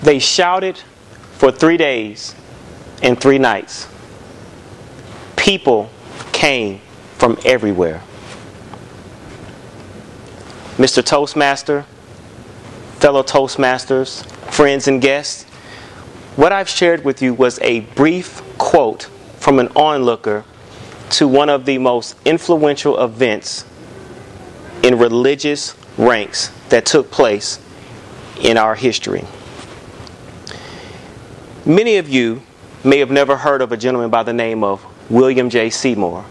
They shouted for 3 days and 3 nights. People came from everywhere. Mr. Toastmaster, fellow Toastmasters, friends and guests, what I've shared with you was a brief quote from an onlooker to one of the most influential events in religious ranks that took place in our history. Many of you may have never heard of a gentleman by the name of William J. Seymour.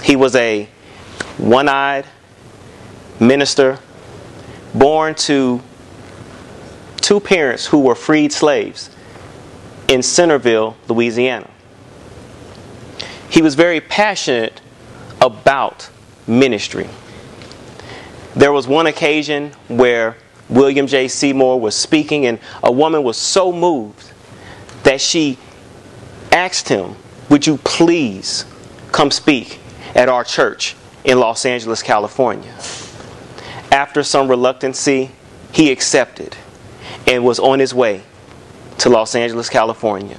He was a one-eyed minister born to 2 parents who were freed slaves in Centerville, Louisiana. He was very passionate about ministry. There was one occasion where William J. Seymour was speaking, and a woman was so moved that she asked him, "Would you please come speak at our church in Los Angeles, California?" After some reluctancy, he accepted and was on his way to Los Angeles, California.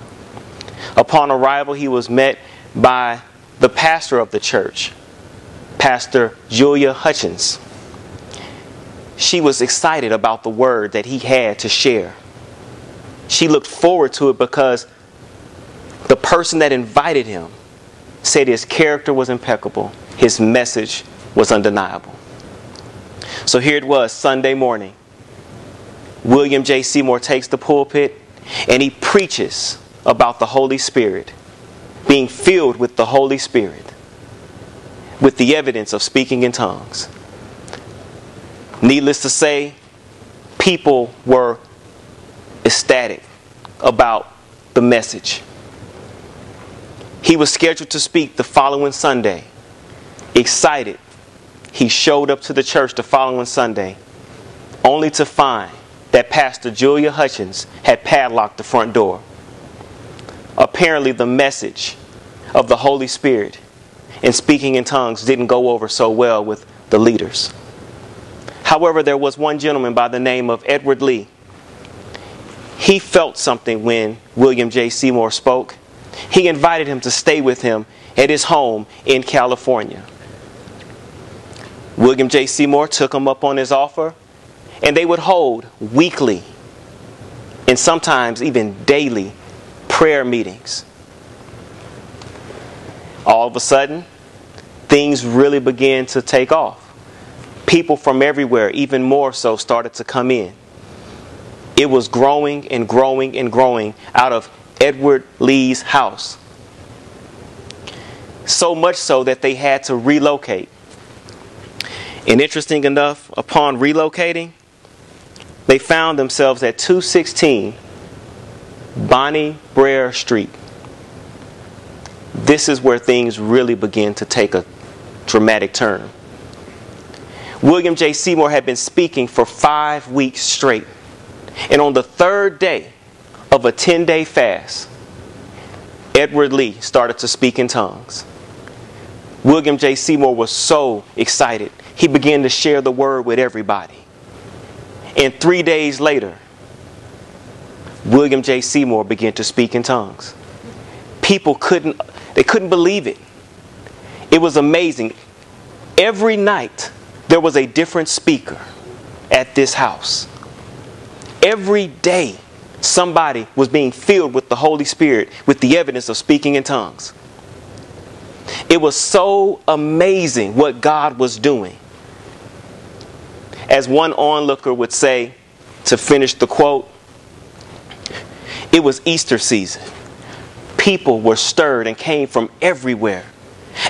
Upon arrival, he was met by the pastor of the church, Pastor Julia Hutchins. She was excited about the word that he had to share. She looked forward to it because the person that invited him said his character was impeccable. His message was undeniable. So here it was, Sunday morning. William J. Seymour takes the pulpit and he preaches about the Holy Spirit, being filled with the Holy Spirit, with the evidence of speaking in tongues. Needless to say, people were ecstatic about the message. He was scheduled to speak the following Sunday. Excited, he showed up to the church the following Sunday, only to find that Pastor Julia Hutchins had padlocked the front door. Apparently the message of the Holy Spirit and speaking in tongues didn't go over so well with the leaders. However, there was one gentleman by the name of Edward Lee. He felt something when William J. Seymour spoke. He invited him to stay with him at his home in California. William J. Seymour took him up on his offer, and they would hold weekly and sometimes even daily prayer meetings. All of a sudden, things really began to take off. People from everywhere, even more so, started to come in. It was growing and growing and growing out of Edward Lee's house. So much so that they had to relocate. And interesting enough, upon relocating, they found themselves at 216 Bonnie Braer Street. This is where things really begin to take a dramatic turn. William J. Seymour had been speaking for 5 weeks straight. And on the 3rd day of a 10-day fast, Edward Lee started to speak in tongues. William J. Seymour was so excited. He began to share the word with everybody. And 3 days later, William J. Seymour began to speak in tongues. People couldn't believe it. It was amazing. Every night, there was a different speaker at this house. Every day, somebody was being filled with the Holy Spirit with the evidence of speaking in tongues. It was so amazing what God was doing. As one onlooker would say, to finish the quote, it was Easter season. People were stirred and came from everywhere.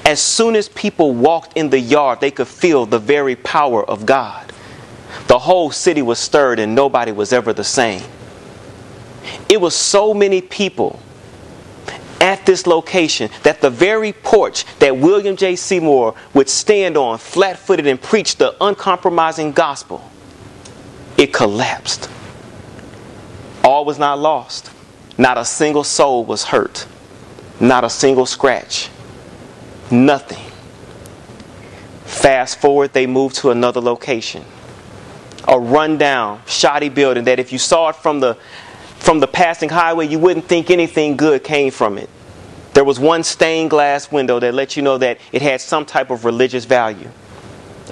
As soon as people walked in the yard, they could feel the very power of God. The whole city was stirred and nobody was ever the same. It was so many people at this location that the very porch that William J. Seymour would stand on flat-footed and preach the uncompromising gospel, it collapsed. All was not lost. Not a single soul was hurt. Not a single scratch. Nothing. Fast forward, they moved to another location. a rundown, shoddy building that if you saw it from the passing highway, you wouldn't think anything good came from it. There was one stained glass window that let you know that it had some type of religious value.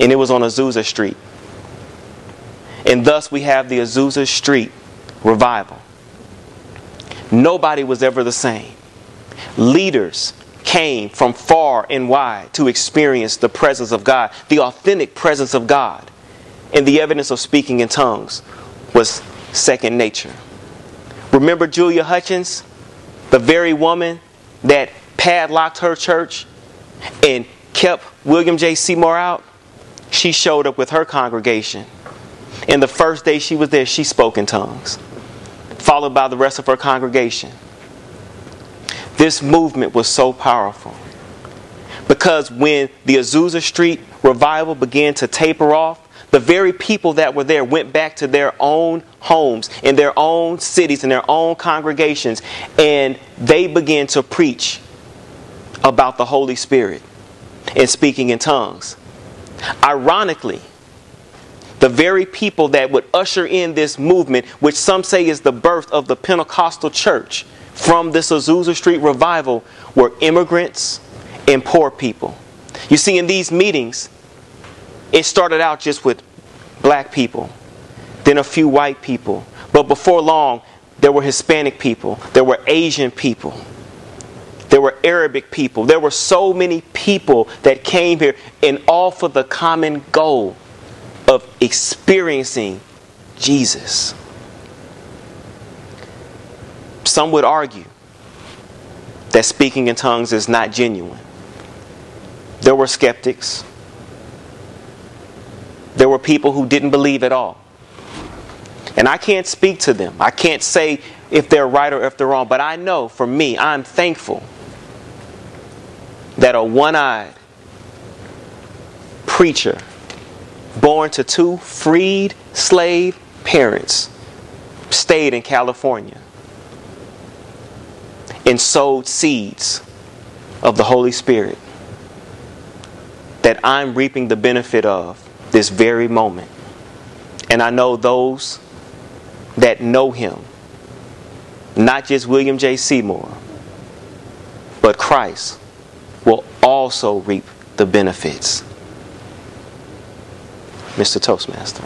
And it was on Azusa Street. And thus we have the Azusa Street revival. Nobody was ever the same. Leaders came from far and wide to experience the presence of God, the authentic presence of God. And the evidence of speaking in tongues was second nature. Remember Julia Hutchins, the very woman that padlocked her church and kept William J. Seymour out? She showed up with her congregation. And the first day she was there, she spoke in tongues, followed by the rest of her congregation. This movement was so powerful because when the Azusa Street revival began to taper off, the very people that were there went back to their own homes, in their own cities, in their own congregations, and they began to preach about the Holy Spirit and speaking in tongues. Ironically, the very people that would usher in this movement, which some say is the birth of the Pentecostal church from this Azusa Street revival, were immigrants and poor people. You see, in these meetings, it started out just with black people, then a few white people. But before long, there were Hispanic people, there were Asian people, there were Arabic people. There were so many people that came here, and all for the common goal of experiencing Jesus. Some would argue that speaking in tongues is not genuine. There were skeptics. There were people who didn't believe at all. And I can't speak to them. I can't say if they're right or if they're wrong. But I know, for me, I'm thankful that a one-eyed preacher born to two freed slave parents stayed in California and sowed seeds of the Holy Spirit that I'm reaping the benefit of this very moment. And I know those that know him, not just William J. Seymour, but Christ, will also reap the benefits. Mr. Toastmaster.